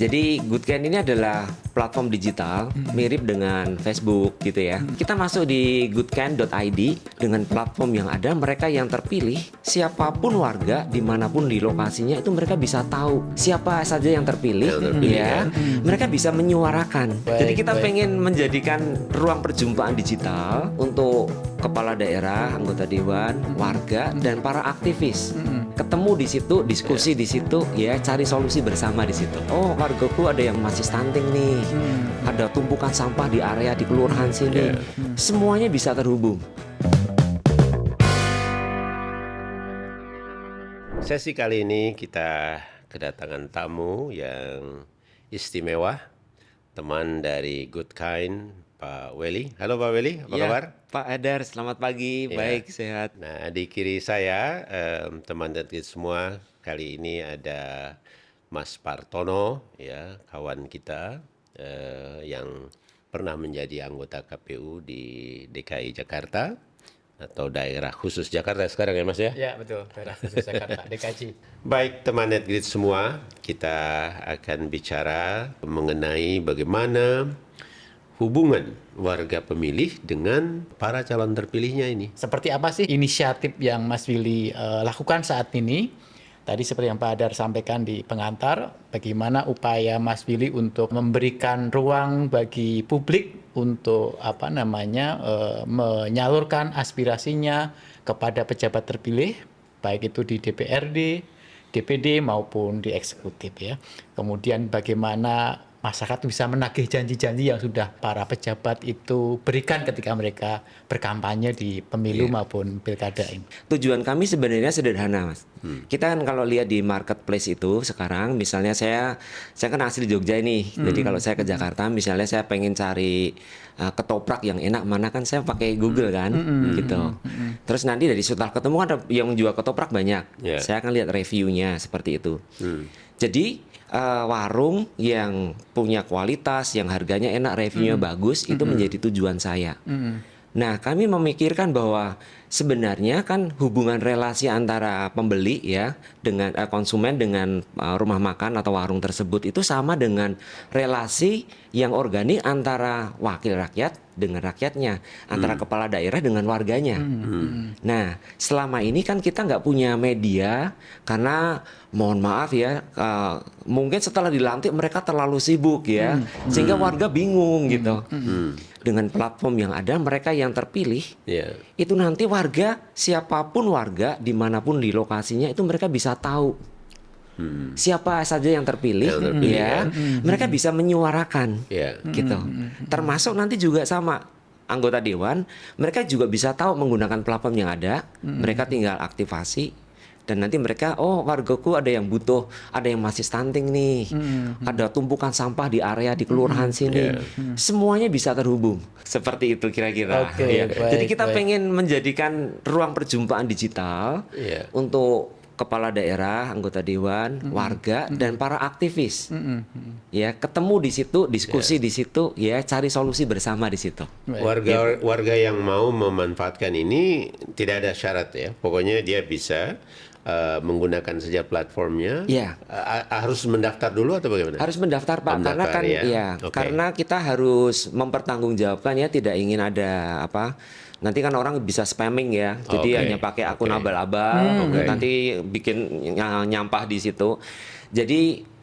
Jadi Goodkind ini adalah platform digital mirip dengan Facebook gitu ya. Kita masuk di goodkind.id dengan platform yang ada, mereka yang terpilih, siapapun warga dimanapun di lokasinya itu mereka bisa tahu siapa saja yang terpilih, ya. Mereka bisa menyuarakan. Jadi kita pengen menjadikan ruang perjumpaan digital untuk kepala daerah, anggota dewan, warga dan para aktivis. Ketemu di situ, diskusi di situ, ya, cari solusi bersama di situ. Oh, wargaku ada yang masih stunting nih, ada tumpukan sampah di area di kelurahan sini. Semuanya bisa terhubung. Sesi kali ini kita kedatangan tamu yang istimewa, teman dari Goodkind, Pak Welly. Halo Pak Welly, apa kabar? Pak Edar, selamat pagi, baik, sehat. Nah, di kiri saya, teman dan semua, kali ini ada Mas Partono, ya, kawan kita yang pernah menjadi anggota KPU di DKI Jakarta atau daerah khusus Jakarta sekarang ya Mas ya? Ya betul, daerah khusus Jakarta, DKJ. Baik teman Netgrid semua, kita akan bicara mengenai bagaimana hubungan warga pemilih dengan para calon terpilihnya ini. Seperti apa sih inisiatif yang Mas Willy lakukan saat ini? Tadi seperti yang Pak Adar sampaikan di pengantar, bagaimana upaya Mas Willy untuk memberikan ruang bagi publik untuk menyalurkan aspirasinya kepada pejabat terpilih, baik itu di DPRD, DPD maupun di eksekutif ya. Kemudian bagaimana masyarakat bisa menagih janji-janji yang sudah para pejabat itu berikan ketika mereka berkampanye di pemilu maupun pilkada ini. Tujuan kami sebenarnya sederhana, Mas. Kita kan kalau lihat di marketplace itu sekarang, misalnya saya kan asli Jogja ini. Jadi kalau saya ke Jakarta, misalnya saya pengen cari ketoprak yang enak mana, kan saya pakai Google kan, gitu. Terus nanti dari setelah ketemu kan ada yang jual ketoprak banyak. Saya akan lihat reviewnya seperti itu. Jadi warung yang punya kualitas, yang harganya enak, reviewnya bagus, itu menjadi tujuan saya. Nah, kami memikirkan bahwa sebenarnya kan hubungan relasi antara pembeli ya dengan konsumen dengan rumah makan atau warung tersebut itu sama dengan relasi yang organik antara wakil rakyat dengan rakyatnya, antara kepala daerah dengan warganya. Nah, selama ini kan kita nggak punya media karena mohon maaf ya, mungkin setelah dilantik mereka terlalu sibuk ya, sehingga warga bingung gitu. Dengan platform yang ada, mereka yang terpilih, itu nanti warga, siapapun warga, dimanapun di lokasinya, itu mereka bisa tahu siapa saja yang terpilih, ya. Mereka bisa menyuarakan, gitu. Termasuk nanti juga sama anggota dewan, mereka juga bisa tahu menggunakan platform yang ada, mereka tinggal aktivasi. Dan nanti mereka, oh wargaku ada yang butuh, ada yang masih stunting nih, ada tumpukan sampah di area di kelurahan sini, semuanya bisa terhubung. Seperti itu kira-kira. Jadi kita pengen menjadikan ruang perjumpaan digital untuk kepala daerah, anggota dewan, warga dan para aktivis. Ya, ketemu di situ, diskusi di situ, ya, cari solusi bersama di situ. Warga yang mau memanfaatkan ini tidak ada syarat ya, pokoknya dia bisa menggunakan saja platformnya. Harus mendaftar dulu atau bagaimana? Harus mendaftar Pak, karena kan karena kita harus mempertanggungjawabkan ya, tidak ingin ada nanti kan orang bisa spamming ya, jadi hanya pakai akun abal-abal, nanti bikin nyampah di situ. Jadi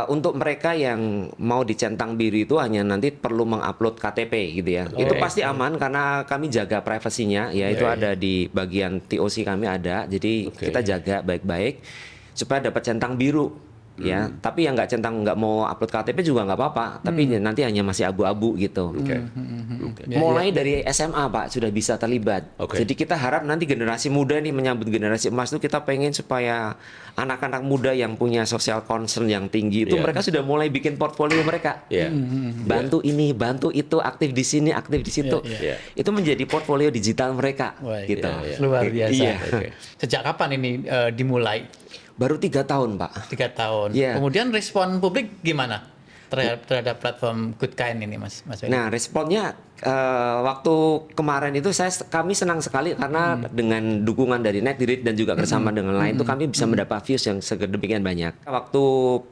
untuk mereka yang mau dicentang biru itu hanya nanti perlu mengupload KTP gitu ya. Itu pasti aman karena kami jaga privasinya ya, itu ada di bagian TOC kami ada. Jadi kita jaga baik-baik supaya dapat centang biru. Ya, tapi yang nggak mau upload KTP juga nggak apa-apa, tapi nanti hanya masih abu-abu gitu. Mulai dari SMA Pak sudah bisa terlibat. Jadi kita harap nanti generasi muda nih menyambut generasi emas itu, kita pengen supaya anak-anak muda yang punya social concern yang tinggi itu mereka sudah mulai bikin portfolio mereka. Bantu ini, bantu itu, aktif di sini, aktif di situ. Itu menjadi portfolio digital mereka. Gitu. Luar biasa. Sejak kapan ini dimulai? Baru 3 tahun Pak. 3 tahun. Kemudian respon publik gimana terhadap platform Goodkind ini Mas Welly? Nah, responnya waktu kemarin itu kami senang sekali karena dengan dukungan dari NetGrid dan juga bersama dengan lain itu kami bisa mendapat views yang sedemikian banyak. Waktu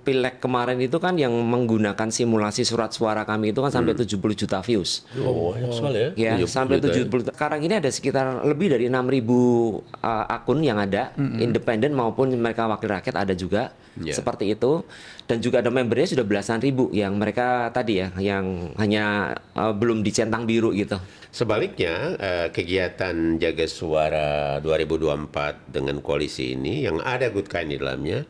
Pileg kemarin itu kan yang menggunakan simulasi surat suara kami itu kan sampai 70 juta views. Oh, banyak sekali ya. Ya, 70 sampai juta ya. 70. Sekarang ini ada sekitar lebih dari 6.000 akun yang ada, independen maupun mereka wakil rakyat ada juga. Ya. Seperti itu. Dan juga ada membernya sudah belasan ribu yang mereka tadi ya, yang hanya belum dicentang biru gitu. Sebaliknya, kegiatan Jaga Suara 2024 dengan koalisi ini yang ada Good Kind di dalamnya,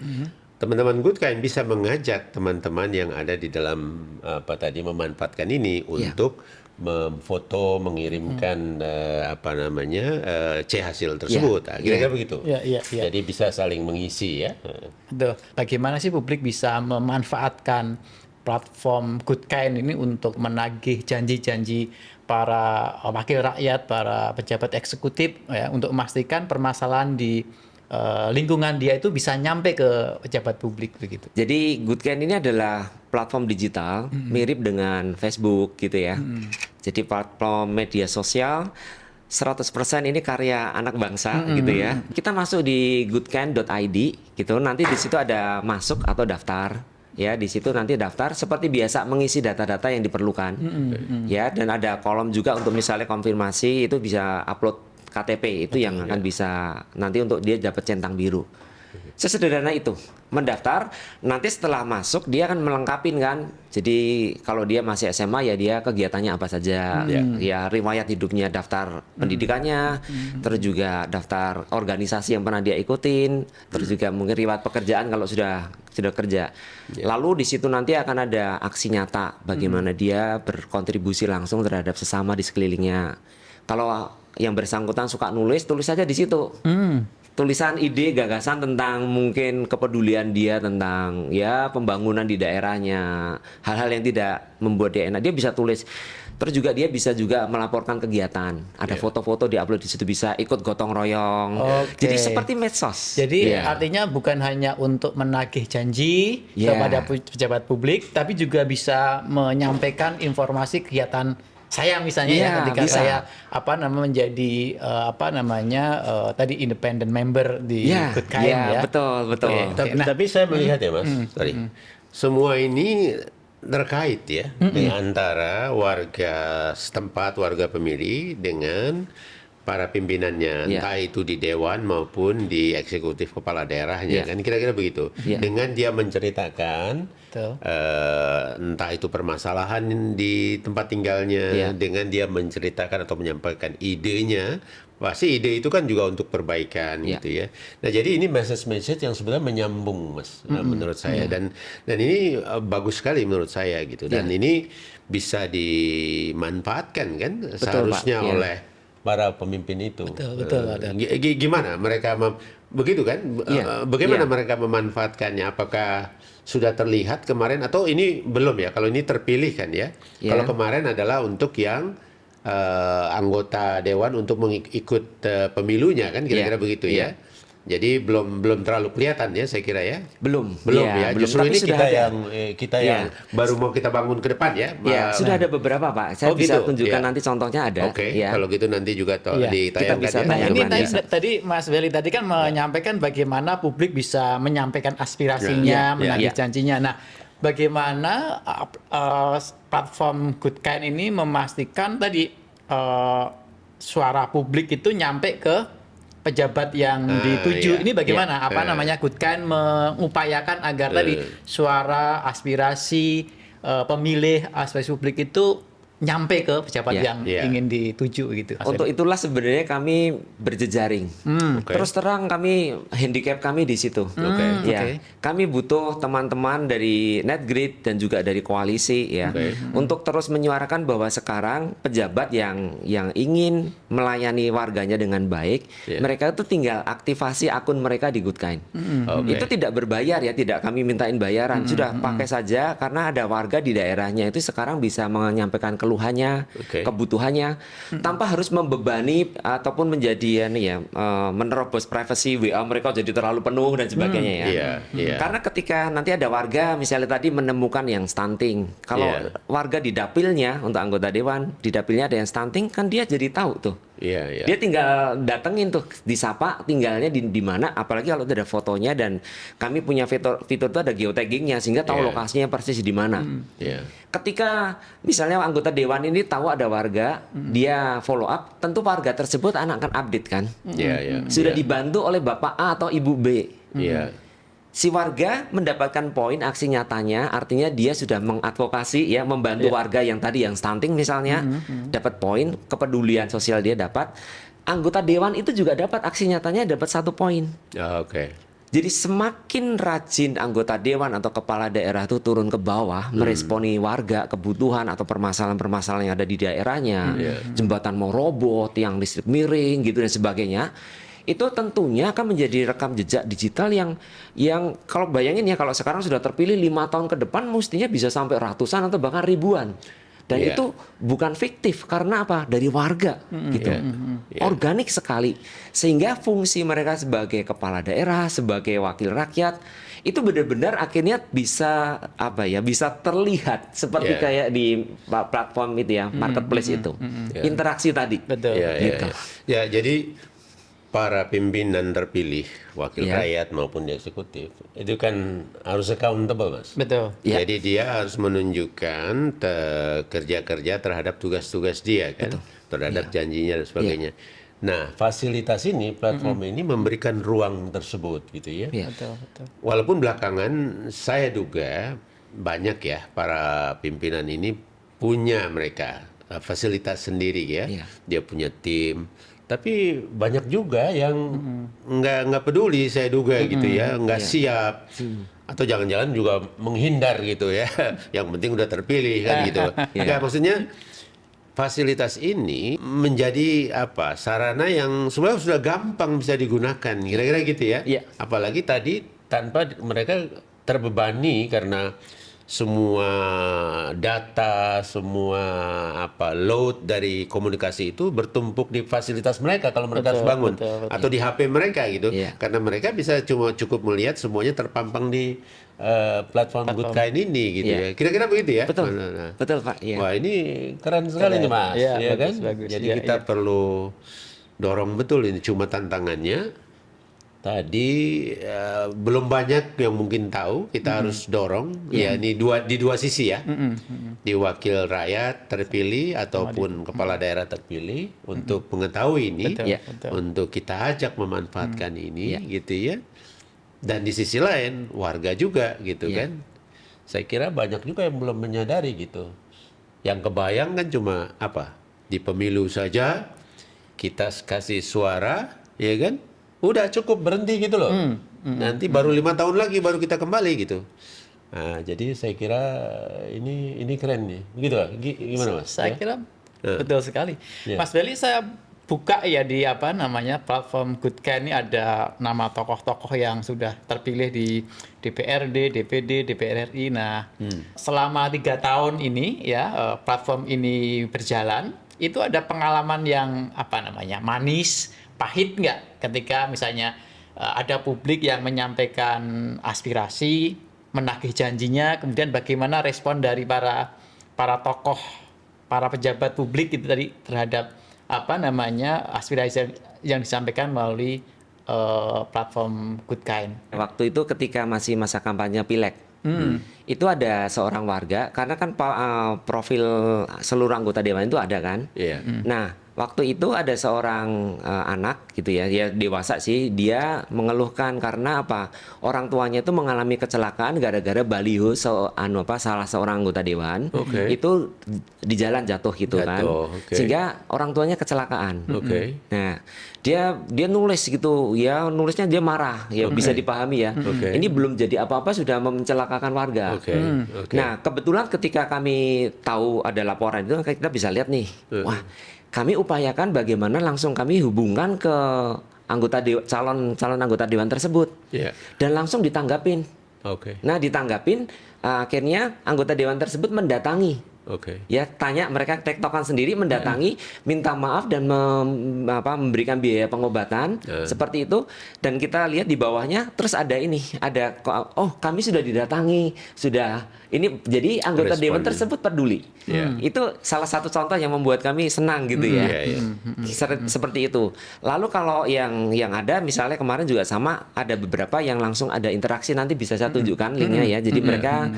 teman-teman Good Kind bisa mengajak teman-teman yang ada di dalam memanfaatkan ini untuk memfoto, mengirimkan C hasil tersebut. Nah, kira-kira begitu. Ya. Jadi bisa saling mengisi ya. Betul. Bagaimana sih publik bisa memanfaatkan platform Good Kind ini untuk menagih janji-janji para wakil rakyat, para pejabat eksekutif ya, untuk memastikan permasalahan di lingkungan dia itu bisa nyampe ke pejabat publik begitu. Jadi Good Kind ini adalah platform digital mirip dengan Facebook gitu ya. Jadi platform media sosial 100% ini karya anak bangsa gitu ya. Kita masuk di goodkind.id gitu. Nanti di situ ada masuk atau daftar. Ya, di situ nanti daftar seperti biasa mengisi data-data yang diperlukan. Ya, dan ada kolom juga untuk misalnya konfirmasi itu bisa upload KTP itu yang akan bisa nanti untuk dia dapat centang biru. Sesederhana itu, mendaftar, nanti setelah masuk dia akan melengkapin kan. Jadi kalau dia masih SMA ya dia kegiatannya apa saja, ya riwayat hidupnya, daftar pendidikannya, terus juga daftar organisasi yang pernah dia ikutin, terus juga mungkin riwayat pekerjaan kalau sudah kerja. Lalu di situ nanti akan ada aksi nyata bagaimana dia berkontribusi langsung terhadap sesama di sekelilingnya. Kalau yang bersangkutan suka tulis saja di situ. Tulisan ide, gagasan tentang mungkin kepedulian dia tentang ya pembangunan di daerahnya, hal-hal yang tidak membuat dia enak, dia bisa tulis. Terus juga dia bisa juga melaporkan kegiatan. Ada foto-foto diupload di situ, bisa ikut gotong royong. Jadi seperti medsos. Jadi artinya bukan hanya untuk menagih janji kepada pejabat publik, tapi juga bisa menyampaikan informasi kegiatan saya misalnya ketika bisa. saya menjadi tadi independent member di Good Kind betul. Tapi saya melihat ya Mas, semua ini terkait ya dengan antara warga setempat, warga pemilih dengan para pimpinannya, entah itu di dewan maupun di eksekutif kepala daerahnya, kan kira-kira begitu. Dengan dia menceritakan entah itu permasalahan di tempat tinggalnya, dengan dia menceritakan atau menyampaikan idenya, pasti ide itu kan juga untuk perbaikan gitu ya. Nah jadi ini message yang sebenarnya menyambung Mas, menurut saya, dan ini bagus sekali menurut saya gitu, dan ini bisa dimanfaatkan kan seharusnya oleh para pemimpin itu. Betul. Gimana mereka begitu kan? Bagaimana mereka memanfaatkannya? Apakah sudah terlihat kemarin atau ini belum ya? Kalau ini terpilih kan ya? Kalau kemarin adalah untuk yang anggota dewan untuk mengikut pemilunya kan kira-kira begitu ya? Jadi belum terlalu kelihatan ya saya kira ya. Belum ya. belum. Justru Tapi ini sudah kita yang baru mau kita bangun ke depan ya. Sudah ada beberapa Pak. Saya bisa gitu? tunjukkan nanti contohnya ada. Oke. Kalau gitu nanti juga ditayangkan bisa ya. Nah ini Bisa. tadi Mas Belly tadi kan menyampaikan bagaimana publik bisa menyampaikan aspirasinya, menagih janjinya. Nah, bagaimana platform Good Kind ini memastikan tadi suara publik itu nyampe ke pejabat yang dituju. Ini bagaimana? Good Kind mengupayakan agar tadi suara aspirasi pemilih, aspirasi publik itu nyampe ke pejabat yang ingin dituju gitu. Untuk itulah sebenarnya kami berjejaring. Terus terang kami handicap kami di situ. Kami butuh teman-teman dari NetGrid dan juga dari koalisi ya untuk terus menyuarakan bahwa sekarang pejabat yang ingin melayani warganya dengan baik, mereka itu tinggal aktivasi akun mereka di Good Kind. Itu tidak berbayar ya, tidak kami mintain bayaran. Sudah pakai saja karena ada warga di daerahnya itu sekarang bisa menyampaikan keluhan keluhannya, Oke. kebutuhannya, tanpa harus membebani ataupun menjadi menerobos privasi WA mereka jadi terlalu penuh dan sebagainya ya. Iya, iya. Karena ketika nanti ada warga misalnya tadi menemukan yang stunting, kalau Iya. warga di dapilnya untuk anggota dewan di dapilnya ada yang stunting, kan dia jadi tahu tuh. Iya, iya. Dia tinggal datengin tuh, disapa tinggalnya di mana, apalagi kalau ada fotonya, dan kami punya fitur itu ada geotaggingnya sehingga tahu Iya. lokasinya persis di mana. Iya. Ketika misalnya anggota dewan ini tahu ada warga, dia follow up, tentu warga tersebut akan update kan. Iya, iya. Sudah Iya. dibantu oleh Bapak A atau Ibu B. Iya. Si warga mendapatkan poin aksi nyatanya, artinya dia sudah mengadvokasi ya, membantu warga yang tadi yang stunting misalnya, dapat poin, kepedulian sosial dia dapat. Anggota dewan itu juga dapat aksi nyatanya, dapat 1 poin. Ah, oke. Jadi semakin rajin anggota dewan atau kepala daerah itu turun ke bawah, meresponi warga, kebutuhan atau permasalahan-permasalahan yang ada di daerahnya, jembatan mau roboh, tiang listrik miring gitu dan sebagainya. Itu tentunya akan menjadi rekam jejak digital yang kalau bayangin ya, kalau sekarang sudah terpilih 5 tahun ke depan mestinya bisa sampai ratusan atau bahkan ribuan. Dan Iya. itu bukan fiktif, karena apa? Dari warga gitu. Iya. Organik sekali. Sehingga fungsi mereka sebagai kepala daerah, sebagai wakil rakyat itu benar-benar akhirnya bisa bisa terlihat seperti Iya. kayak di platform itu ya, marketplace itu. Interaksi tadi. Betul. Ya, ya, Gitu. ya. Ya, jadi para pimpinan terpilih, wakil Ya. rakyat maupun di eksekutif, itu kan harus accountable, Mas. Betul. Ya. Jadi dia harus menunjukkan kerja-kerja terhadap tugas-tugas dia kan, terhadap janjinya dan sebagainya. Nah, fasilitas ini, platform ini memberikan ruang tersebut gitu ya. Ya. Betul, betul. Walaupun belakangan saya duga banyak ya para pimpinan ini punya mereka fasilitas sendiri ya. Iya. Dia punya tim. Tapi banyak juga yang nggak peduli, saya duga gitu ya, nggak siap, atau jangan-jangan juga menghindar gitu ya. Yang penting udah terpilih kan gitu. Nggak, maksudnya fasilitas ini menjadi sarana yang sebenarnya sudah gampang bisa digunakan, kira-kira gitu ya. Iya. Apalagi tadi tanpa mereka terbebani karena semua data, semua load dari komunikasi itu bertumpuk di fasilitas mereka kalau mereka harus bangun, betul. atau di HP mereka gitu. Iya. Karena mereka bisa cukup melihat semuanya terpampang di platform Goodkind ini gitu Iya. ya. Kira-kira begitu ya. Betul. Nah. Betul, Pak. Iya. Wah, ini keren sekali nih, Mas. Iya, Ya kan? bagus, bagus. Jadi Iya, kita perlu dorong betul ini. Cuma tantangannya tadi belum banyak yang mungkin tahu. Kita harus dorong ya, ini di dua sisi ya. Di wakil rakyat terpilih ataupun kepala daerah terpilih untuk mengetahui ini, Betul, Iya. betul. untuk kita ajak memanfaatkan ini gitu ya. Dan di sisi lain warga juga gitu Iya. kan. Saya kira banyak juga yang belum menyadari gitu. Yang kebayang kan cuma di pemilu saja kita kasih suara, ya kan? Udah cukup, berhenti gitu loh. Nanti baru 5 tahun lagi baru kita kembali gitu. Nah, jadi saya kira ini keren nih. Begitu lah. Gimana, Mas? Saya Ya? kira betul sekali. Ya. Mas Beli, saya buka ya di platform Goodkind ini, ada nama tokoh-tokoh yang sudah terpilih di DPRD, DPD, DPR RI. Nah, selama 3 tahun ini ya platform ini berjalan, itu ada pengalaman yang manis, pahit nggak ketika misalnya ada publik yang menyampaikan aspirasi, menagih janjinya, kemudian bagaimana respon dari para tokoh, para pejabat publik itu tadi terhadap aspirasi yang disampaikan melalui platform Goodkind. Waktu itu ketika masih masa kampanye Pileg, itu ada seorang warga, karena kan profil seluruh anggota dewan itu ada kan. Iya. Nah, waktu itu ada seorang anak gitu ya, dia dewasa sih, dia mengeluhkan karena orang tuanya itu mengalami kecelakaan gara-gara baliho salah seorang anggota dewan Oke. itu di jalan jatuh gitu kan, oke. sehingga orang tuanya kecelakaan. Oke. Nah, dia nulis gitu ya, nulisnya dia marah ya, bisa dipahami ya. Oke. Ini belum jadi apa-apa sudah mencelakakan warga. Oke. Oke. Nah, kebetulan ketika kami tahu ada laporan itu, kita bisa lihat nih, wah, kami upayakan bagaimana langsung kami hubungkan ke calon anggota dewan tersebut, Iya. dan langsung ditanggapin. Oke. Nah, ditanggapin, akhirnya anggota dewan tersebut mendatangi Oke. Ya, tanya mereka tektokan sendiri, mendatangi, minta maaf dan memberikan biaya pengobatan seperti itu. Dan kita lihat di bawahnya, terus ada ini, ada oh kami sudah didatangi, sudah ini. Jadi anggota Respon. dewan tersebut peduli. Itu salah satu contoh yang membuat kami senang gitu ya. Seperti itu. Lalu kalau yang ada, misalnya kemarin juga sama, ada beberapa yang langsung ada interaksi. Nanti bisa saya tunjukkan linknya ya. Jadi mereka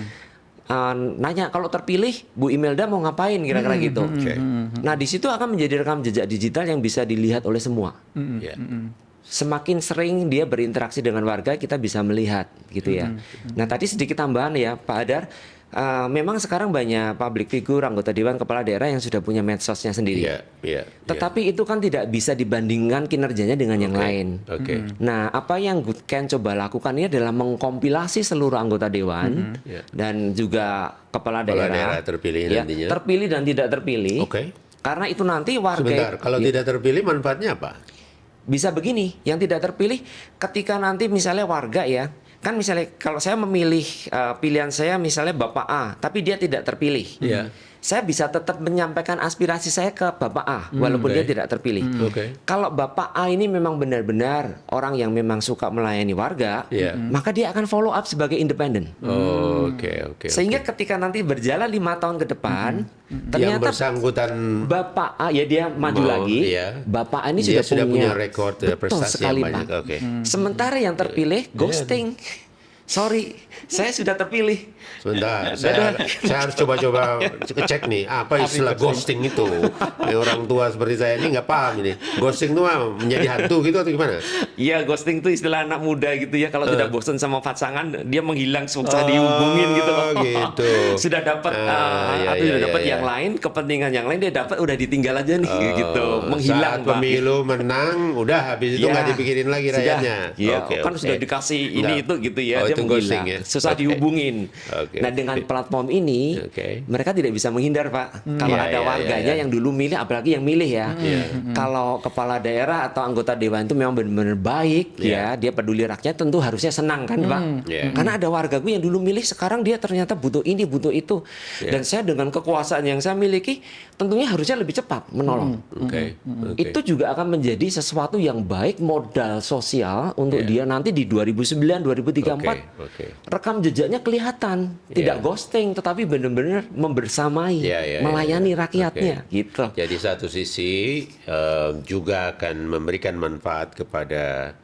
nanya kalau terpilih Bu Imelda mau ngapain kira-kira gitu. Nah di situ akan menjadi rekam jejak digital yang bisa dilihat oleh semua. Semakin sering dia berinteraksi dengan warga, kita bisa melihat gitu ya. Nah tadi sedikit tambahan ya Pak Hadar. Memang sekarang banyak public figure, anggota dewan, kepala daerah yang sudah punya medsosnya sendiri. Tetapi itu kan tidak bisa dibandingkan kinerjanya dengan yang lain. Nah, apa yang Ken coba lakukan ini adalah mengkompilasi seluruh anggota dewan dan juga kepala daerah terpilih nantinya. Terpilih dan tidak terpilih. Karena itu nanti warga. Sebentar, kalau tidak terpilih manfaatnya apa? Bisa begini, yang tidak terpilih ketika nanti misalnya warga ya. Kan misalnya kalau saya memilih pilihan saya misalnya Bapak A, tapi dia tidak terpilih. Saya bisa tetap menyampaikan aspirasi saya ke Bapak A, walaupun dia tidak terpilih. Kalau Bapak A ini memang benar-benar orang yang memang suka melayani warga, maka dia akan follow up sebagai independen. Sehingga ketika nanti berjalan 5 tahun ke depan, ternyata yang bersangkutan Bapak A ya dia maju lagi. Bapak A ini sudah punya rekor betul prestasi sekali, yang banyak. Pak. Sementara yang terpilih ghosting. Sorry, saya sudah terpilih. Sebentar, saya harus coba-coba cek nih apa istilah ghosting itu. Orang tua seperti saya ini nggak paham ini. Ghosting itu menjadi hantu gitu atau gimana? Iya, ghosting itu istilah anak muda gitu ya. Kalau tidak bosan sama pasangan, dia menghilang, susah dihubungin gitu. Gitu. Sudah dapat atau sudah dapat yang lain, kepentingan yang lain dia dapat, udah ditinggal aja nih gitu. Menghilang, saat Pak. pemilu menang, udah habis itu nggak dipikirin lagi rakyatnya. Iya, kan sudah dikasih ini itu gitu ya. Dia itu ghosting ya. Susah dihubungin. Nah dengan platform ini mereka tidak bisa menghindar Pak. Kalau ada warganya yang dulu milih, apalagi yang milih ya. Kalau kepala daerah atau anggota dewan itu memang benar-benar baik ya, dia peduli rakyat, tentu harusnya senang kan Pak. Karena ada wargaku yang dulu milih, sekarang dia ternyata butuh ini, butuh itu. Dan saya dengan kekuasaan yang saya miliki, tentunya harusnya lebih cepat menolong. Itu juga akan menjadi sesuatu yang baik, modal sosial untuk dia nanti di 2009, 2034. Rekam jejaknya kelihatan, tidak ghosting, tetapi benar-benar membersamai, melayani rakyatnya, gitu. Jadi satu sisi juga akan memberikan manfaat kepada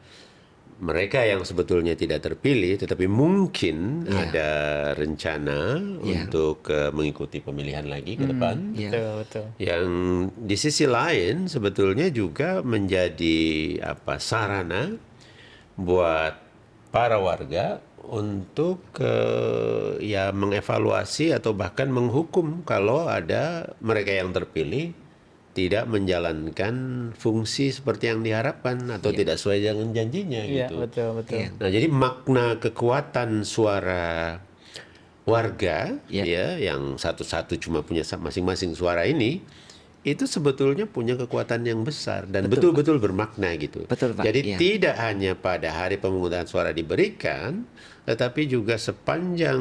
mereka yang sebetulnya tidak terpilih, tetapi mungkin ada rencana untuk mengikuti pemilihan lagi ke depan. Betul. Yang di sisi lain sebetulnya juga menjadi sarana buat para warga untuk mengevaluasi atau bahkan menghukum kalau ada mereka yang terpilih tidak menjalankan fungsi seperti yang diharapkan atau tidak sesuai dengan janjinya gitu. Betul. Nah, jadi makna kekuatan suara warga yang satu-satu cuma punya masing-masing suara ini, itu sebetulnya punya kekuatan yang besar dan betul-betul bermakna gitu. Betul, Pak. Jadi tidak hanya pada hari pemungutan suara diberikan, tetapi juga sepanjang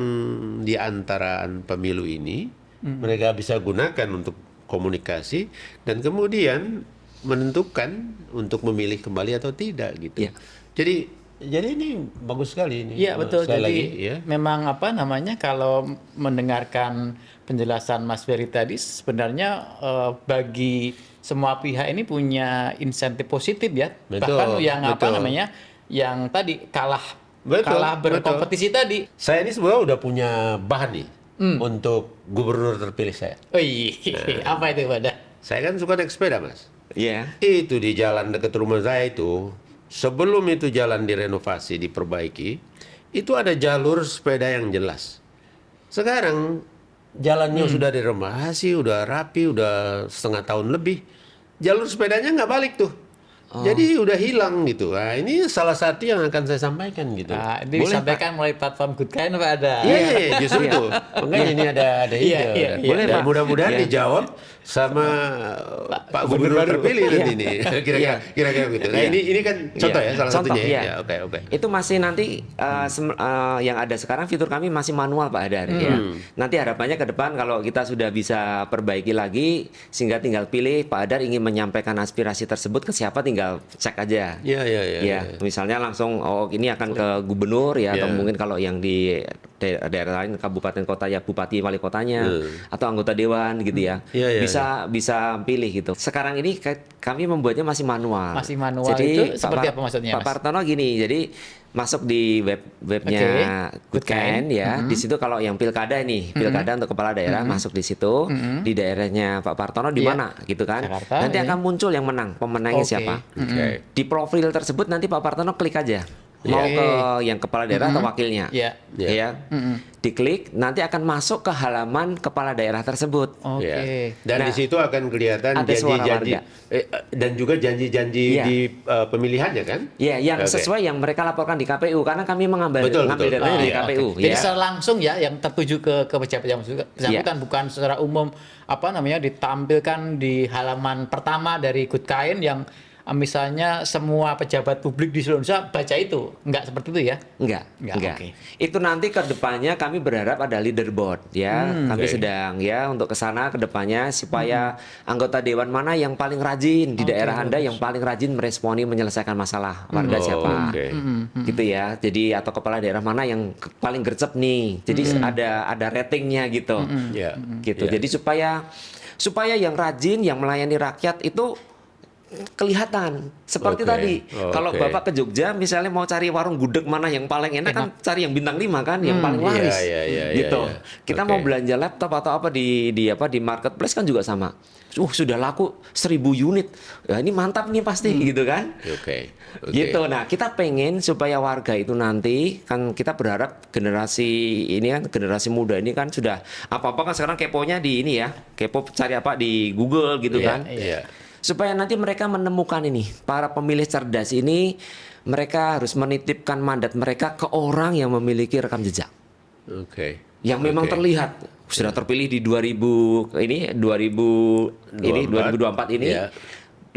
di antaraan pemilu ini mereka bisa gunakan untuk komunikasi dan kemudian menentukan untuk memilih kembali atau tidak gitu. Jadi ini bagus sekali ini. Iya betul. Sekali jadi lagi, memang kalau mendengarkan penjelasan Mas Ferry tadi, sebenarnya bagi semua pihak ini punya insentif positif ya. Bahkan yang yang tadi kalah berkompetisi tadi. Saya ini sebenarnya udah punya bahan nih untuk gubernur terpilih saya. Apa itu pada? Saya kan suka naik sepeda Mas. Iya. Itu di jalan dekat rumah saya itu. Sebelum itu jalan direnovasi, diperbaiki, itu ada jalur sepeda yang jelas. Sekarang jalannya sudah direnovasi, udah rapi, udah setengah tahun lebih. Jalur sepedanya nggak balik tuh. Jadi udah hilang gitu. Nah, ini salah satu yang akan saya sampaikan gitu. Nah, ini Boleh, disampaikan melalui platform Good Kind Pak ada. Iya, justru itu. Makanya ini ada ide. Iya. Boleh, Dan Pak. mudah-mudahan Iya. dijawab sama Pak Gubernur terpilih nanti nih. Kira-kira gitu. Nah, ini kan contoh ya salah Contoh, satunya ya. iya. Ya, oke. Itu masih nanti yang ada sekarang fitur kami masih manual Pak Hadar ya. Nanti harapannya ke depan kalau kita sudah bisa perbaiki lagi sehingga tinggal pilih Pak Hadar ingin menyampaikan aspirasi tersebut ke siapa tinggal cek aja. Iya. Ya, misalnya langsung ini akan ke gubernur ya atau mungkin kalau yang di daerah lain kabupaten kota ya bupati wali kotanya atau anggota dewan gitu ya. Iya. Bisa pilih gitu. Sekarang ini kami membuatnya masih manual. Masih manual Jadi itu seperti apa maksudnya, Pak Mas? Partono gini, jadi masuk di webnya Oke. Good Kind ya. Di situ kalau yang pilkada nih, pilkada untuk kepala daerah masuk di situ. Di daerahnya Pak Partono di Iya. mana gitu kan. Jakarta, Nanti iya. akan muncul yang menang, pemenangnya Oke. siapa. Oke. Di profil tersebut nanti Pak Partono klik aja. Mau Oke. ke yang kepala daerah atau wakilnya. Iya. Ya. Diklik nanti akan masuk ke halaman kepala daerah tersebut. Oke. Ya. Dan Nah, di situ akan kelihatan ada suara janji-janji warga. dan juga janji-janji Iya. di pemilihannya kan? Ya, yang Oke. sesuai yang mereka laporkan di KPU karena kami mengambil Betul. datanya dari Iya. KPU Jadi ya. secara langsung ya yang tertuju ke pejabat yang bersangkutan bukan secara umum ditampilkan di halaman pertama dari Good Kind yang misalnya semua pejabat publik di seluruh Indonesia baca itu. Enggak seperti itu ya? Enggak. Oke. Itu nanti ke depannya kami berharap ada leaderboard ya. Kami Oke. sedang ya untuk ke sana ke depannya supaya anggota dewan mana yang paling rajin di daerah Anda yang paling rajin meresponi menyelesaikan masalah warga siapa. Oke. Gitu ya. Jadi atau kepala daerah mana yang paling gercep nih. Jadi ada ratingnya gitu. Ya. Gitu. Ya. Jadi supaya yang rajin yang melayani rakyat itu kelihatan seperti Oke, tadi. Kalau oke. Bapak ke Jogja misalnya mau cari warung gudeg mana yang paling enak kan cari yang bintang 5 kan, yang paling laris. Iya, gitu. iya. Kita Oke. mau belanja laptop atau apa di marketplace kan juga sama. Sudah laku 1.000 unit. Ya ini mantap nih pasti gitu kan. Oke. Gitu. Nah, kita pengen supaya warga itu nanti kan kita berharap generasi ini kan generasi muda ini kan sudah apa-apa kan sekarang keponya di ini ya. Kepo cari apa di Google gitu Iya, kan. iya. Supaya nanti mereka menemukan ini, para pemilih cerdas ini mereka harus menitipkan mandat mereka ke orang yang memiliki rekam jejak. Oke. Yang memang Oke. terlihat sudah terpilih di 2024 ini. Iya.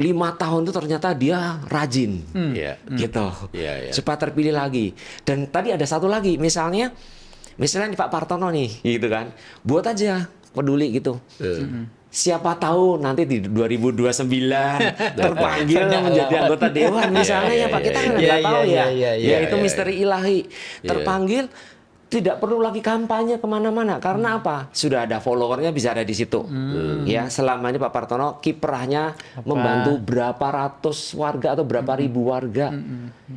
5 tahun itu ternyata dia rajin. Iya. Gitu. Iya. Supaya terpilih lagi. Dan tadi ada satu lagi, misalnya nih Pak Partono nih, gitu kan. Buat aja peduli gitu. Siapa tahu nanti di 2029 terpanggil menjadi anggota dewan misalnya ya Pak, kita kan nggak tahu ya. Ya itu misteri ilahi. Terpanggil tidak perlu lagi kampanye kemana-mana karena apa? Sudah ada followernya bisa ada di situ. Ya selama ini Pak Partono kiprahnya membantu berapa ratus warga atau berapa ribu warga.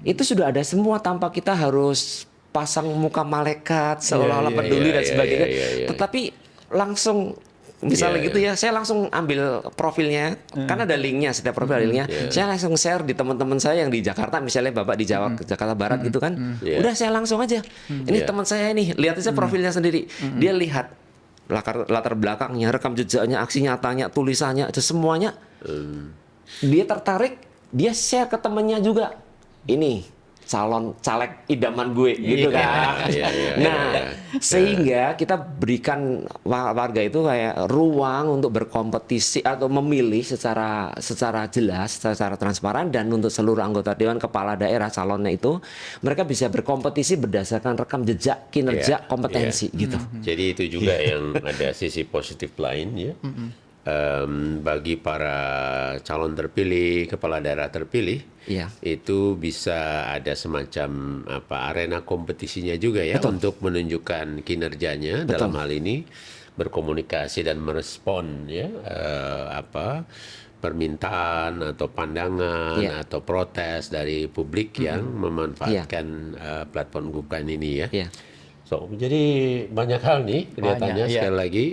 Itu sudah ada semua tanpa kita harus pasang muka malaikat seolah-olah peduli dan sebagainya. Tetapi langsung misalnya gitu ya, saya langsung ambil profilnya, kan ada linknya, setiap profil ada linknya. Saya langsung share di teman-teman saya yang di Jakarta, misalnya Bapak di Jakarta Barat gitu kan. Udah saya langsung aja. Ini teman saya ini, lihat aja profilnya sendiri. Dia lihat latar belakangnya, rekam jejaknya, aksi nyatanya, tulisannya, itu semuanya. Dia tertarik, dia share ke temennya juga. Ini caleg idaman gue gitu kan. Nah, sehingga kita berikan warga itu kayak ruang untuk berkompetisi atau memilih secara jelas, secara transparan dan untuk seluruh anggota dewan kepala daerah calonnya itu mereka bisa berkompetisi berdasarkan rekam jejak, kinerja, kompetensi gitu. Jadi itu juga yang ada sisi positif lain ya. Bagi para calon terpilih, kepala daerah terpilih, itu bisa ada semacam arena kompetisinya juga ya. Betul. Untuk menunjukkan kinerjanya. Betul. Dalam hal ini berkomunikasi dan merespon ya permintaan atau pandangan atau protes dari publik yang memanfaatkan platform Gubkan ini ya. So, jadi banyak hal nih kelihatannya sekali lagi.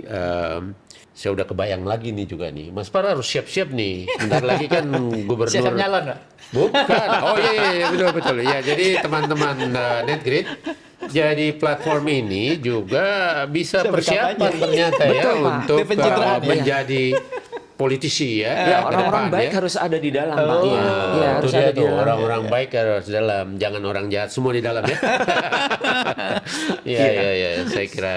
Saya udah kebayang lagi nih juga nih. Mas Par harus siap-siap nih. Bentar lagi kan gubernur. Siap nyalon, Pak? Bukan. Oh iya, betul. Ya, jadi teman-teman NetGrid, jadi platform ini juga bisa persiapan ternyata ya Betul, Pak. untuk Pencitraan, menjadi politisi ya. Ya, ke orang-orang depan, baik ya. harus ada di dalam, Pak. Oh, Iya, itu harus dia ada di tuh dalam. orang-orang baik harus dalam, jangan orang jahat semua di dalam ya. Iya, saya kira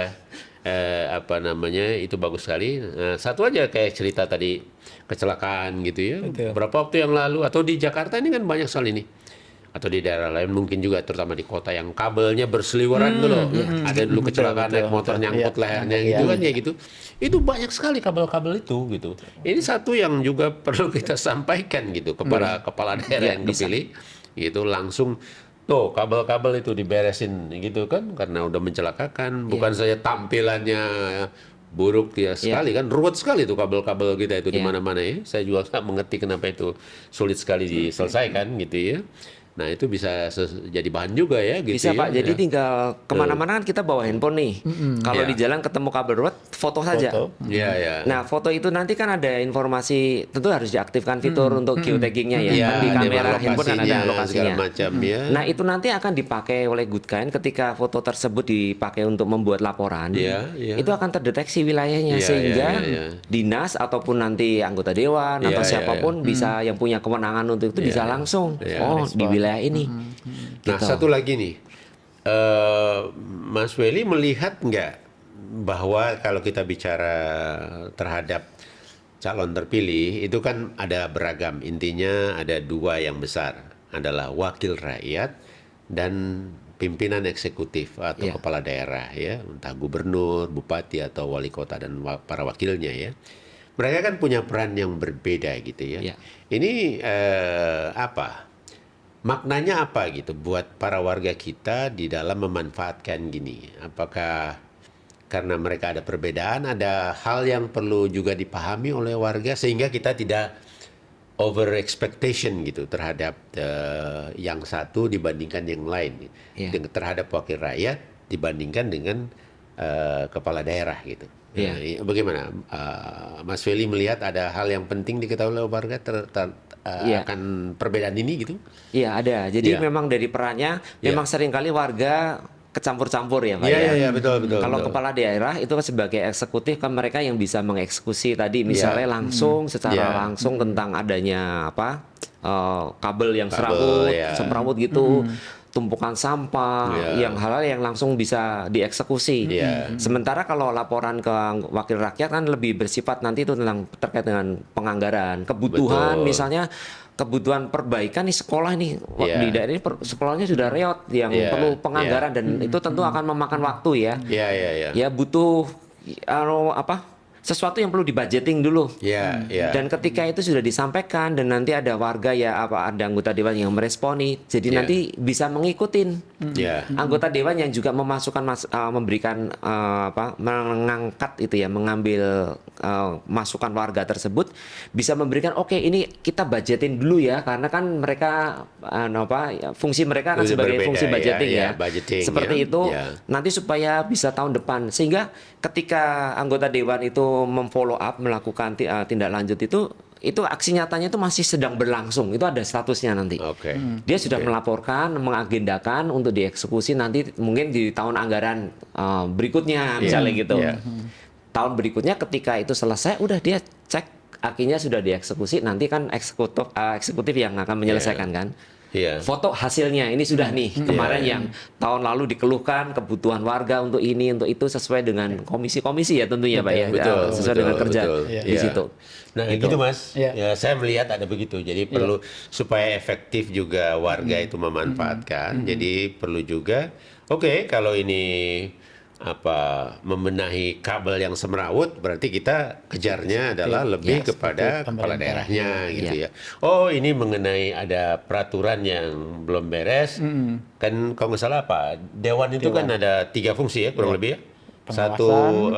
apa namanya itu bagus sekali. Satu aja kayak cerita tadi kecelakaan gitu ya. Betul. Berapa waktu yang lalu atau di Jakarta ini kan banyak sekali nih. Atau di daerah lain mungkin juga terutama di kota yang kabelnya berseliweran dulu. Ada dulu kecelakaan naik motor nyangkut lehernya gitu kan ya gitu. Itu banyak sekali kabel-kabel itu gitu. Ini satu yang juga perlu kita sampaikan gitu kepada kepala daerah yang dipilih gitu langsung tuh kabel-kabel itu diberesin gitu kan karena udah mencelakakan bukan saja tampilannya buruk ya sekali kan ruwet sekali tuh kabel-kabel kita itu di mana-mana ya. Saya juga nggak mengerti kenapa itu sulit sekali diselesaikan gitu ya. Nah itu bisa jadi bahan juga ya gitu Bisa ya. Pak, jadi tinggal kemana-mana kan kita bawa handphone nih. Kalau di jalan ketemu kabel ruwet, foto saja. Iya, ya. Nah, foto itu nanti kan ada informasi, tentu harus diaktifkan fitur untuk geotaggingnya ya. Iya, Kan di ada kamera handphone kan ada lokasinya, lokasinya. segala macam ya. Nah, itu nanti akan dipakai oleh Goodkind ketika foto tersebut dipakai untuk membuat laporan. Iya, iya. Itu akan terdeteksi wilayahnya Iya, sehingga iya. dinas ataupun nanti anggota dewan Iya, atau iya, siapapun bisa yang punya kewenangan untuk itu bisa langsung di wilayah ini. Nah Gitu. satu lagi nih, Mas Welly melihat nggak bahwa kalau kita bicara terhadap calon terpilih itu kan ada beragam, intinya ada dua yang besar adalah wakil rakyat dan pimpinan eksekutif atau kepala daerah ya, entah gubernur, bupati atau wali kota dan para wakilnya ya. Mereka kan punya peran yang berbeda gitu ya. Iya. Ini apa? Maknanya apa gitu buat para warga kita di dalam memanfaatkan gini? Apakah karena mereka ada perbedaan, ada hal yang perlu juga dipahami oleh warga sehingga kita tidak over expectation gitu terhadap yang satu dibandingkan yang lain, terhadap wakil rakyat dibandingkan dengan kepala daerah gitu. Nah, bagaimana Mas Welly melihat ada hal yang penting diketahui oleh warga akan perbedaan ini gitu? Iya ada. Jadi memang dari perannya memang seringkali warga kecampur-campur ya Pak. Iya, betul. Kalau kepala daerah itu sebagai eksekutif kan mereka yang bisa mengeksekusi tadi misalnya langsung secara langsung tentang adanya apa kabel yang semrawut gitu. Tumpukan sampah, yang hal-hal yang langsung bisa dieksekusi. Sementara kalau laporan ke wakil rakyat kan lebih bersifat nanti itu tentang terkait dengan penganggaran, kebutuhan misalnya kebutuhan perbaikan di sekolah ini di daerah ini sekolahnya sudah reot yang perlu penganggaran dan itu tentu akan memakan waktu ya. Ya butuh sesuatu yang perlu dibudgeting dulu. Dan ketika itu sudah disampaikan dan nanti ada warga ada anggota dewan yang meresponi, jadi nanti bisa mengikutin anggota dewan yang juga memasukkan memberikan mengangkat itu ya, mengambil masukan warga tersebut bisa memberikan ini kita budgetin dulu ya karena kan mereka fungsi mereka kan sebagai fungsi budgeting budgeting, seperti itu nanti supaya bisa tahun depan sehingga ketika anggota dewan itu memfollow up melakukan tindak lanjut itu aksi nyatanya itu masih sedang berlangsung, itu ada statusnya nanti. Dia sudah melaporkan, mengagendakan untuk dieksekusi nanti mungkin di tahun anggaran berikutnya misalnya gitu. Tahun berikutnya ketika itu selesai udah dia cek akhirnya sudah dieksekusi, nanti kan eksekutif yang akan menyelesaikan kan. Foto hasilnya ini sudah nih kemarin yang tahun lalu dikeluhkan kebutuhan warga untuk ini untuk itu sesuai dengan komisi-komisi ya tentunya Pak ya, sesuai dengan kerja di situ. Nah gitu Mas, ya saya melihat ada begitu. Jadi perlu supaya efektif juga warga itu memanfaatkan. Jadi perlu juga, kalau ini membenahi kabel yang semrawut berarti kita kejarnya adalah lebih kepada kepala daerahnya gitu ya. Ini mengenai ada peraturan yang belum beres kan kalau nggak salah dewan itu kan ada 3 fungsi ya kurang lebih ya. Satu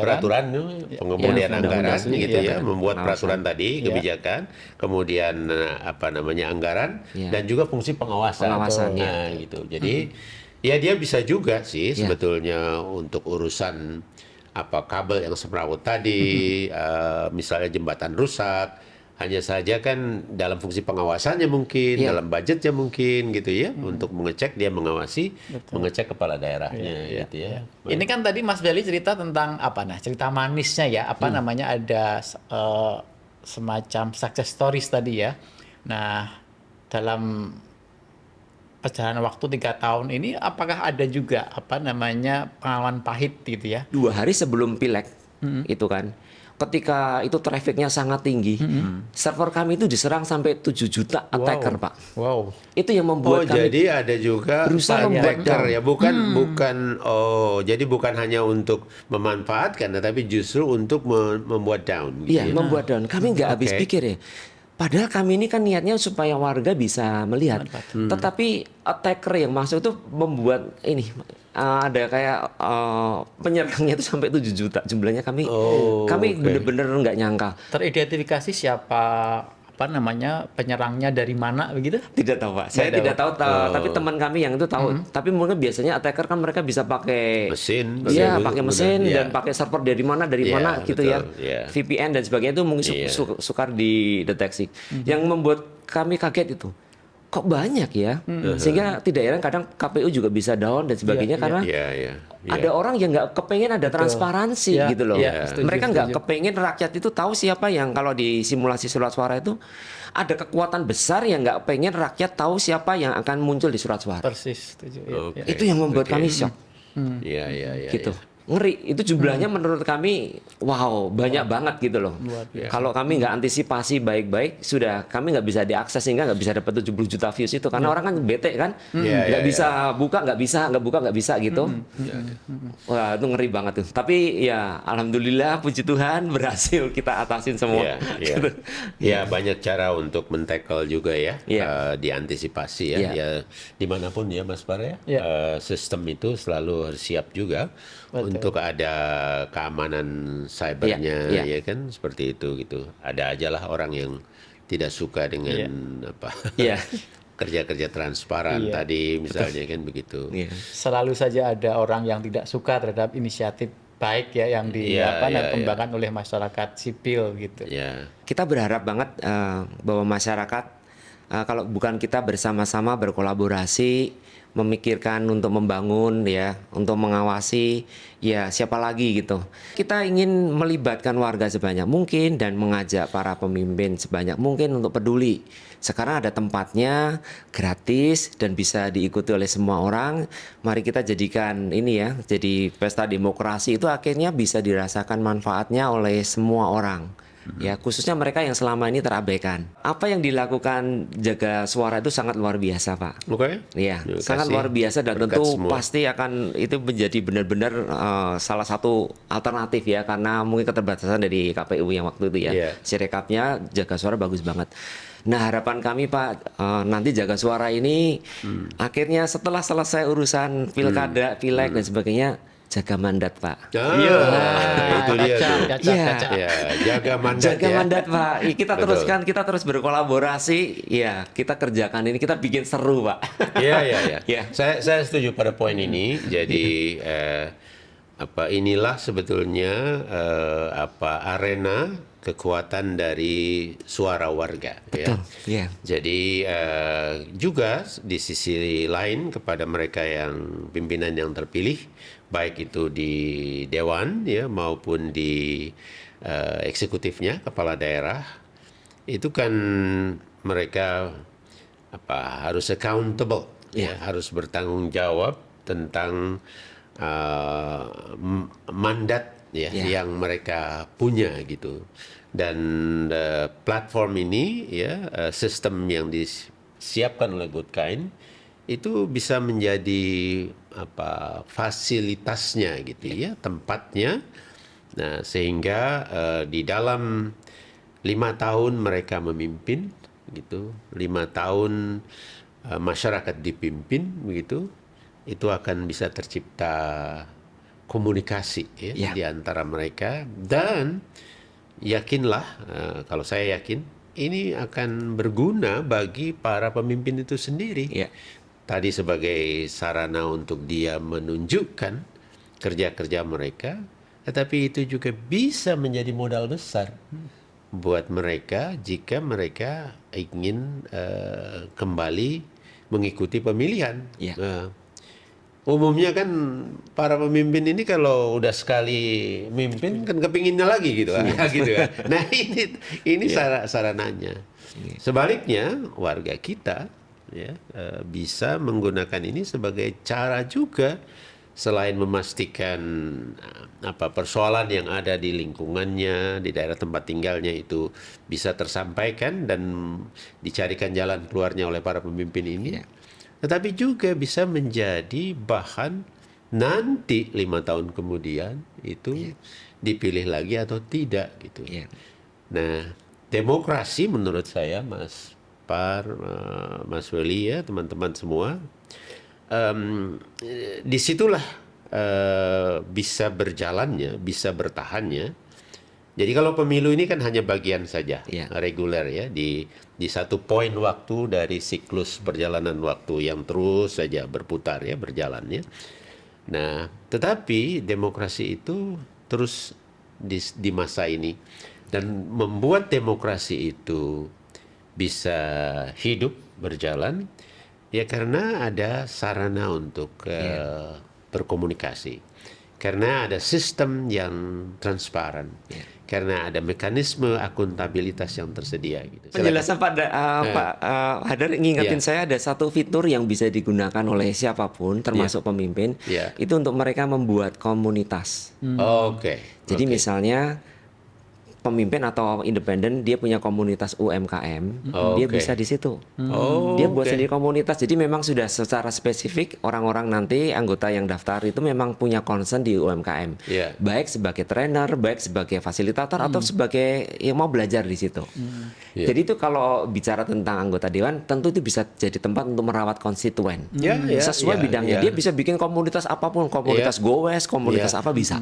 peraturan pengemudian anggaran gitu ya, membuat peraturan tadi kebijakan, kemudian anggaran dan juga fungsi pengawasan gitu. Jadi ya dia bisa juga sih sebetulnya untuk urusan kabel yang semrawut tadi, misalnya jembatan rusak Hanya saja kan dalam fungsi pengawasannya mungkin, Iya. dalam budgetnya mungkin gitu ya, untuk mengecek dia mengawasi, mengecek kepala daerahnya gitu ya. Ini kan tadi Mas Beli cerita tentang apa nah, cerita manisnya ya, apa namanya ada semacam success stories tadi ya. Nah, dalam perjalanan waktu 3 tahun ini apakah ada juga apa namanya pengalaman pahit gitu ya? 2 hari sebelum pileg itu kan, ketika itu trafficnya sangat tinggi, server kami itu diserang sampai 7 juta attacker, Pak. Wow. Itu yang Oh, membuat kami jadi ada juga berusaha membuat attacker down. ya, bukan jadi bukan hanya untuk memanfaatkan, tetapi justru untuk membuat down. Gitu Iya, ya. membuat down. Kami nggak habis Oke. pikir ya. Padahal kami ini kan niatnya supaya warga bisa melihat. Tetapi attacker yang masuk itu membuat ini ada kayak penyerangnya itu sampai 7 juta jumlahnya. Kami oke. bener-bener nggak nyangka. Teridentifikasi siapa apa namanya penyerangnya dari mana begitu? Tidak tahu, Pak. Saya tidak tahu, tapi teman kami yang itu tahu. Tapi mungkin biasanya attacker kan mereka bisa pakai Mesin, Iya, betul, pakai benar, mesin iya. dan pakai server dari mana Iya, mana gitu ya. betul, iya. VPN dan sebagainya itu mungkin Iya. sukar dideteksi. Yang membuat kami kaget itu kok banyak ya. Sehingga tidak heran kadang KPU juga bisa down dan sebagainya karena Iya, iya. ada orang yang nggak kepengen ada transparansi Ya, gitu loh. ya, setuju, Mereka nggak setuju. kepengen rakyat itu tahu siapa yang kalau di simulasi surat suara itu ada kekuatan besar yang nggak pengen rakyat tahu siapa yang akan muncul di surat suara. Persis, setuju. Ya, Oke. ya. Itu yang membuat Oke. kami shock. Iya, iya, iya. Gitu. iya. Ngeri. Itu jumlahnya menurut kami wow, banyak banget gitu loh. Luar biasa. Kalau kami nggak antisipasi baik-baik, sudah kami nggak bisa diakses sehingga nggak bisa dapat 70 juta views itu karena orang kan bete kan, Iya, nggak iya, bisa buka, nggak bisa, nggak buka, nggak bisa gitu. Wah itu ngeri banget tuh. Tapi ya alhamdulillah puji Tuhan berhasil kita atasin semua. Iya, iya. Gitu. Ya, banyak cara untuk men-tackle juga ya, Iya. diantisipasi ya. Iya. Ya, dimanapun ya Mas Par ya, Iya. sistem itu selalu harus siap juga Betul. untuk ada keamanan cybernya, Iya, ya iya. kan, seperti itu gitu. Ada aja lah orang yang tidak suka dengan apa Iya. kerja-kerja transparan Iya. tadi misalnya kan begitu. Iya. Selalu saja ada orang yang tidak suka terhadap inisiatif baik ya yang Iya, iya, dikembangkan oleh masyarakat sipil gitu. Ya. Kita berharap banget bahwa masyarakat kalau bukan kita bersama-sama berkolaborasi memikirkan untuk membangun ya, untuk mengawasi ya siapa lagi gitu. Kita ingin melibatkan warga sebanyak mungkin dan mengajak para pemimpin sebanyak mungkin untuk peduli. Sekarang ada tempatnya gratis dan bisa diikuti oleh semua orang. Mari kita jadikan ini ya, jadi pesta demokrasi itu akhirnya bisa dirasakan manfaatnya oleh semua orang. Ya, khususnya mereka yang selama ini terabaikan. Apa yang dilakukan Jaga Suara itu sangat luar biasa, Pak. Oke. Iya, Terima sangat kasih. luar biasa dan Berkat tentu semua. pasti akan itu menjadi benar-benar salah satu alternatif ya karena mungkin keterbatasan dari KPU yang waktu itu ya. Iya. Sirekapnya Jaga Suara bagus banget. Nah, harapan kami Pak nanti Jaga Suara ini akhirnya setelah selesai urusan pilkada, pileg dan sebagainya jaga mandat, Pak. Iya, itu dia tuh. Iya. Ya, jaga mandat Jaga ya. mandat Pak. Kita Betul. teruskan, kita terus berkolaborasi. Ya, kita kerjakan ini, kita bikin seru Pak. Iya, iya, iya. Ya. Saya setuju pada poin ini. Jadi inilah sebetulnya arena kekuatan dari suara warga. Betul. Ya. Ya. Jadi juga di sisi lain kepada mereka yang pimpinan yang terpilih, baik itu di dewan ya maupun di eksekutifnya kepala daerah, itu kan mereka harus accountable, ya, harus bertanggung jawab tentang mandat ya, yang mereka punya gitu. Dan platform ini ya sistem yang disiapkan oleh Goodkind itu bisa menjadi fasilitasnya gitu ya, tempatnya. Nah, sehingga di dalam 5 tahun mereka memimpin gitu, 5 tahun masyarakat dipimpin begitu, itu akan bisa tercipta komunikasi ya, di antara mereka. Dan yakinlah, kalau saya yakin ini akan berguna bagi para pemimpin itu sendiri. Ya. Tadi sebagai sarana untuk dia menunjukkan kerja-kerja mereka, tetapi itu juga bisa menjadi modal besar buat mereka jika mereka ingin kembali mengikuti pemilihan. Iya. Umumnya kan para pemimpin ini kalau udah sekali mimpin kan kepinginnya lagi gitu, gitu kan. Nah ini sarananya. Sebaliknya warga kita ya bisa menggunakan ini sebagai cara juga selain memastikan persoalan yang ada di lingkungannya, di daerah tempat tinggalnya itu bisa tersampaikan dan dicarikan jalan keluarnya oleh para pemimpin ini. Iya. Tetapi juga bisa menjadi bahan nanti 5 tahun kemudian itu dipilih lagi atau tidak gitu. Iya. Nah, demokrasi menurut saya Mas Par, Mas Weli ya, teman-teman semua, disitulah bisa berjalannya, bisa bertahannya. Jadi kalau pemilu ini kan hanya bagian saja, Iya. reguler ya, di satu poin waktu dari siklus perjalanan waktu yang terus saja berputar ya, berjalan ya. Nah, tetapi demokrasi itu terus di masa ini dan membuat demokrasi itu bisa hidup, berjalan ya karena ada sarana untuk berkomunikasi. Karena ada sistem yang transparan. Karena ada mekanisme akuntabilitas yang tersedia gitu. Penjelasan Pak Hadar ngingetin saya ada satu fitur yang bisa digunakan oleh siapapun termasuk pemimpin itu untuk mereka membuat komunitas. Oke. Jadi misalnya pemimpin atau independen dia punya komunitas UMKM, dia bisa di situ. Dia buat sendiri komunitas. Jadi memang sudah secara spesifik orang-orang nanti anggota yang daftar itu memang punya concern di UMKM. Baik sebagai trainer, baik sebagai fasilitator atau sebagai yang mau belajar di situ. Jadi itu kalau bicara tentang anggota dewan, tentu itu bisa jadi tempat untuk merawat konstituen. Sesuai bidangnya. Dia bisa bikin komunitas apapun, komunitas gowes, komunitas apa bisa.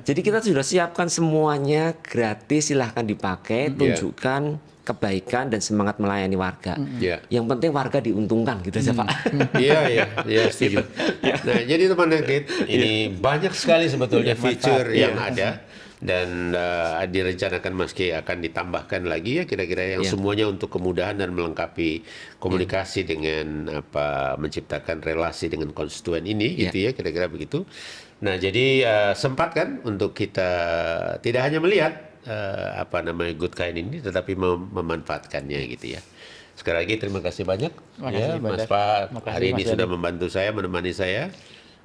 Jadi kita sudah siapkan semuanya gratis. Silahkan dipakai, tunjukkan kebaikan dan semangat melayani warga. Yang penting warga diuntungkan gitu saja Pak. Iya, setuju. Nah, jadi teman-teman ini banyak sekali sebetulnya fitur yang ada dan direncanakan meski akan ditambahkan lagi ya kira-kira yang semuanya untuk kemudahan dan melengkapi komunikasi dengan menciptakan relasi dengan konstituen ini gitu ya kira-kira begitu. Nah, jadi sempat kan untuk kita tidak hanya melihat Good Kind ini tetapi memanfaatkannya gitu ya. Sekali lagi terima kasih banyak ya Mas Pak hari ini sudah membantu saya, menemani saya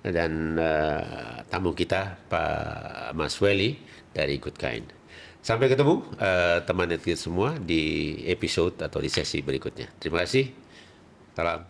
dan tamu kita Pak Mas Weli dari Good Kind. Sampai ketemu teman netizen semua di episode atau di sesi berikutnya. Terima kasih. Salam.